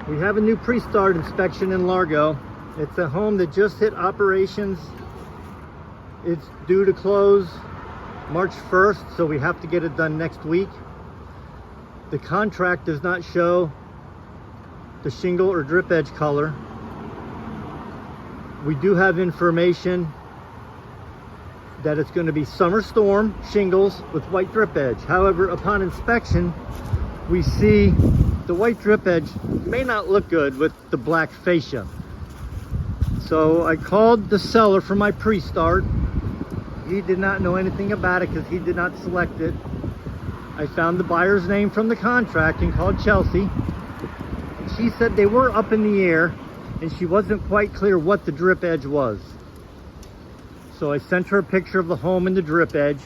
We have a new pre-start inspection in Largo. It's a home that just hit operations. It's due to close March 1st, so we have to get it done next week. The contract does not show the shingle or drip edge color. We do have information that it's going to be summer storm shingles with white drip edge. However, upon inspection, we see the white drip edge may not look good with the black fascia. So I called the seller for my pre-start. He did not know anything about it because he did not select it. I found the buyer's name from the contract and called Chelsea. And she said they were up in the air and she wasn't quite clear what the drip edge was. So I sent her a picture of the home and the drip edge,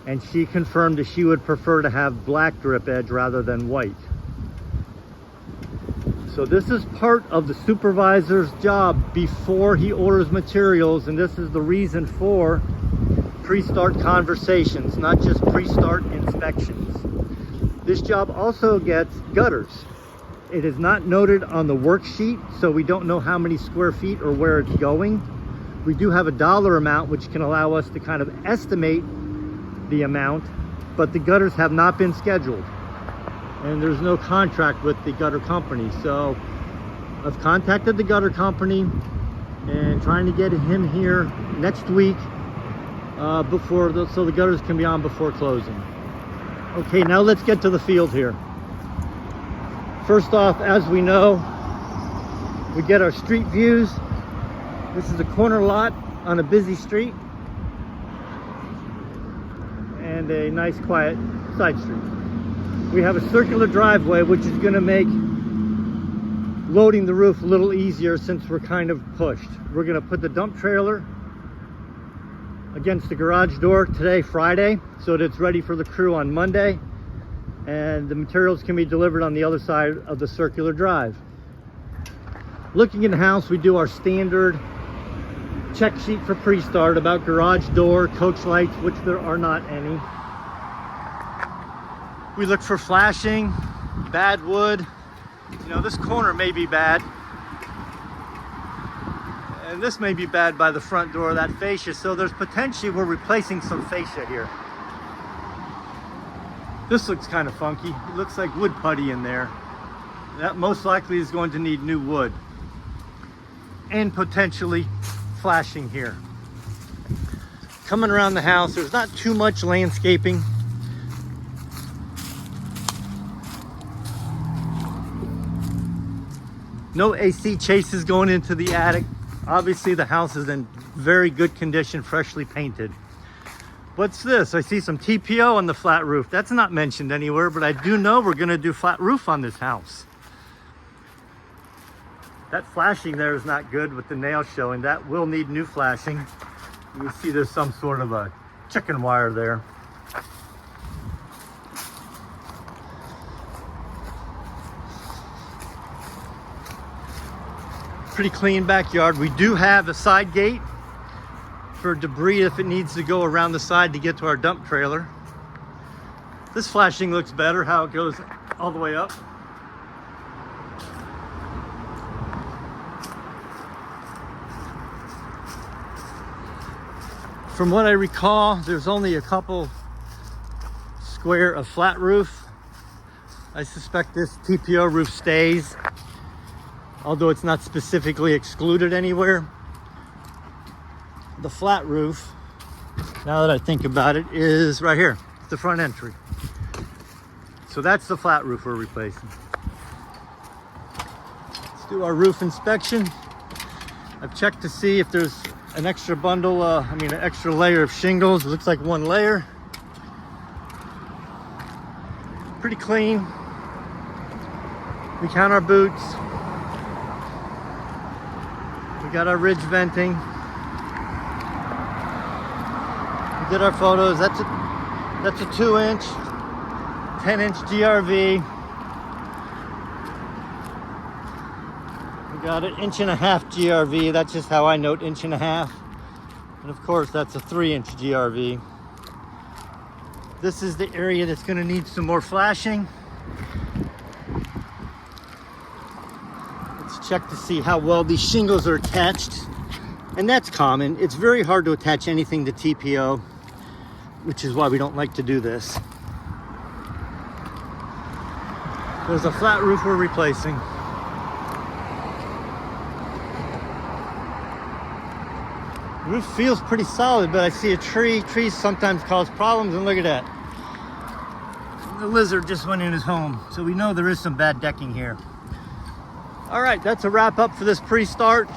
and she confirmed that she would prefer to have black drip edge rather than white. So this is part of the supervisor's job before he orders materials, and this is the reason for pre-start conversations, not just pre-start inspections. This job also gets gutters. It is not noted on the worksheet, so we don't know how many square feet or where it's going. We do have a dollar amount which can allow us to kind of estimate the amount, but the gutters have not been scheduled and there's no contract with the gutter company. So I've contacted the gutter company and trying to get him here next week so the gutters can be on before closing. Okay, now let's get to the field here. First off, as we know, we get our street views. This is a corner lot on a busy street and a nice quiet side street. We have a circular driveway which is going to make loading the roof a little easier since we're kind of pushed. We're going to put the dump trailer against the garage door today, Friday, so that it's ready for the crew on Monday, and the materials can be delivered on the other side of the circular drive. Looking in the house, we do our standard check sheet for pre-start about garage door, coach lights, which there are not any. We look for flashing, bad wood. You know, this corner may be bad. And this may be bad by the front door, that fascia. So there's potentially, we're replacing some fascia here. This looks kind of funky. It looks like wood putty in there. That most likely is going to need new wood. And potentially flashing here. Coming around the house, there's not too much landscaping. No AC chases going into the attic. Obviously the house is in very good condition, freshly painted. What's this? I see some TPO on the flat roof. That's not mentioned anywhere, but I do know we're going to do flat roof on this house. That flashing there is not good with the nails showing. That will need new flashing. You see there's some sort of a chicken wire there. Pretty clean backyard. We do have a side gate for debris if it needs to go around the side to get to our dump trailer. This flashing looks better, how it goes all the way up. From what I recall, there's only a couple square of flat roof. I suspect this TPO roof stays, although it's not specifically excluded anywhere. The flat roof, now that I think about it, is right here, the front entry. So that's the flat roof we're replacing. Let's do our roof inspection. I've checked to see if there's an extra bundle, an extra layer of shingles. It looks like one layer. Pretty clean. We count our boots. We got our ridge venting. We did our photos. That's a 2-inch, 10-inch GRV. We got an 1.5-inch GRV. That's just how I note 1.5 inch. And of course, that's a 3-inch GRV. This is the area that's going to need some more flashing. check to see how well these shingles are attached. And that's common. It's very hard to attach anything to TPO, which is why we don't like to do this. There's a flat roof we're replacing. The roof feels pretty solid, but I see a tree. Trees sometimes cause problems, and look at that. The lizard just went in his home, so we know there is some bad decking here. All right, that's a wrap up for this pre-start.